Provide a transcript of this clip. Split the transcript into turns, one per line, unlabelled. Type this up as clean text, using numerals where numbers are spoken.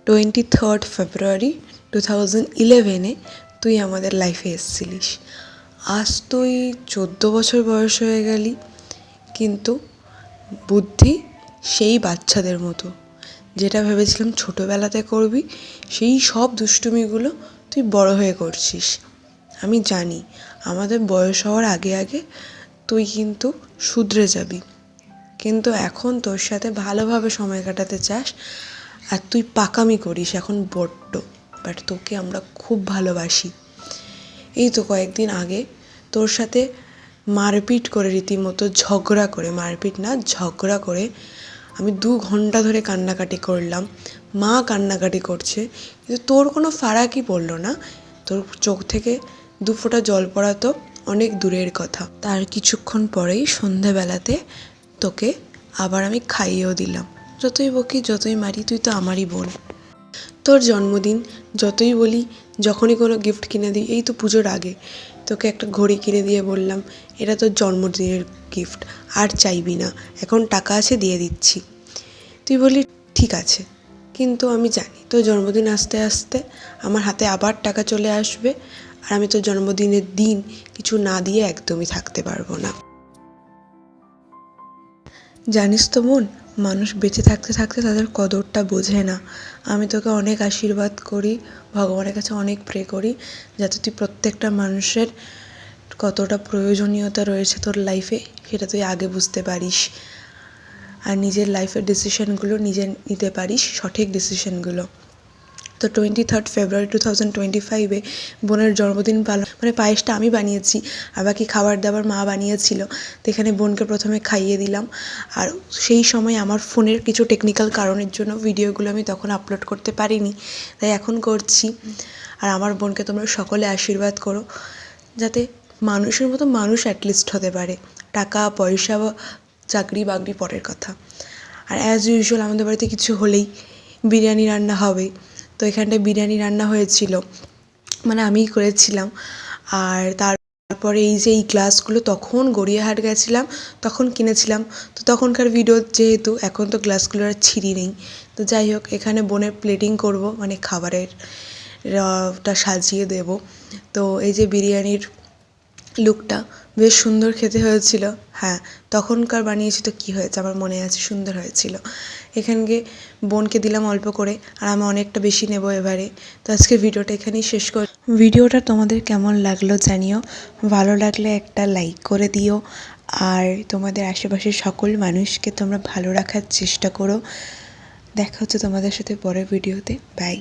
23 ফেব্রুয়ারি 2011 তুই আমাদের লাইফে এসেছিলিস। আজ তুই 14 বছর বয়স হয়ে গেলি, কিন্তু বুদ্ধি সেই বাচ্চাদের মতো। যেটা ভেবেছিলাম ছোটোবেলাতে করবি, সেই সব দুষ্টুমিগুলো তুই বড় হয়ে করছিস। আমি জানি আমাদের বয়স হওয়ার আগে আগে তুই কিন্তু শুধরে যাবি, কিন্তু এখন তোর সাথে ভালোভাবে সময় কাটাতে চাস আর তুই পাকামি করিস এখন বড্ড। বাট তোকে আমরা খুব ভালোবাসি। এই তো কয়েকদিন আগে তোর সাথে মারপিট করে, রীতিমতো ঝগড়া করে, মারপিট না ঝগড়া করে আমি 2 ঘন্টা ধরে কান্নাকাটি করলাম। মা কান্নাকাটি করছে, কিন্তু তোর কোনো ফারাকই পড়লো না। তোর চোখ থেকে 2 ফোঁটা জল পড়া তো অনেক দূরের কথা। তার কিছুক্ষণ পরেই সন্ধেবেলাতে তোকে আবার আমি খাইয়েও দিলাম। যতই বকি, যতই মারি, তুই তো আমারই বোন। তোর জন্মদিন যতই বলি, যখনই কোনো গিফট কিনে দিই, এই তো পুজোর আগে তোকে একটা ঘড়ি কিনে দিয়ে বললাম এটা তোর জন্মদিনের গিফট, আর চাইবি না, এখন টাকা আছে দিয়ে দিচ্ছি। তুই বলি ঠিক আছে, কিন্তু আমি জানি তোর জন্মদিন আসতে আসতে আমার হাতে আবার টাকা চলে আসবে, আর আমি তোর জন্মদিনের দিন কিছু না দিয়ে একদমই থাকতে পারবো না। জানিস তো বোন, মানুষ বেঁচে থাকতে থাকতে তাদের কদরটা বোঝে না। আমি তোকে অনেক আশীর্বাদ করি, ভগবানের কাছে অনেক প্রে করি যাতে তুই প্রত্যেকটা মানুষের কতটা প্রয়োজনীয়তা রয়েছে তোর লাইফে সেটা তুই আগে বুঝতে পারিস, আর নিজের লাইফের ডিসিশনগুলো নিজে নিতে পারিস, সঠিক ডিসিশনগুলো। তো 23 ফেব্রুয়ারি 2025 বোনের জন্মদিন পায়েসটা আমি বানিয়েছি, আর বাকি খাবার দাবার মা বানিয়েছিল। তো এখানে বোনকে প্রথমে খাইয়ে দিলাম, আর সেই সময় আমার ফোনের কিছু টেকনিক্যাল কারণের জন্য ভিডিওগুলো আমি তখন আপলোড করতে পারিনি, তাই এখন করছি। আর আমার বোনকে তোমরা সকলে আশীর্বাদ করো যাতে মানুষের মতো মানুষ অ্যাটলিস্ট হতে পারে। টাকা পয়সা বা চাকরি বাকরি পরের কথা। আর অ্যাজ ইউজুয়াল আমাদের বাড়িতে কিছু হলেই বিরিয়ানি রান্না হবেই। তো এখানটায় বিরিয়ানি রান্না হয়েছিল, মানে আমিই করেছিলাম। আর তারপরে এই যে এই গ্লাসগুলো তখন গড়িয়াহাট গেছিলাম তখন কিনেছিলাম, তো তখনকার ভিডিও যেহেতু, এখন তো গ্লাসগুলো আর ছিঁড়ি নেই। তো যাই হোক, এখানে বোনের প্লেটিং করব, মানে খাবারের টা সাজিয়ে দেব। তো এই যে বিরিয়ানির লুকটা বেশ সুন্দর খেতে হয়েছিল। হ্যাঁ, তখনকার বানিয়েছি তো কী হয়েছে, আমার মনে আছে, সুন্দর হয়েছিল। এখানকে বোনকে দিলাম অল্প করে, আর আমি অনেকটা বেশি নেব এবারে। তো আজকে ভিডিওটা এখানেই শেষ করি। ভিডিওটা তোমাদের কেমন লাগলো জানিও, ভালো লাগলে একটা লাইক করে দিও, আর তোমাদের আশেপাশের সকল মানুষকে তোমরা ভালো রাখার চেষ্টা করো। দেখা হচ্ছে তোমাদের সাথে পরের ভিডিওতে। বাই।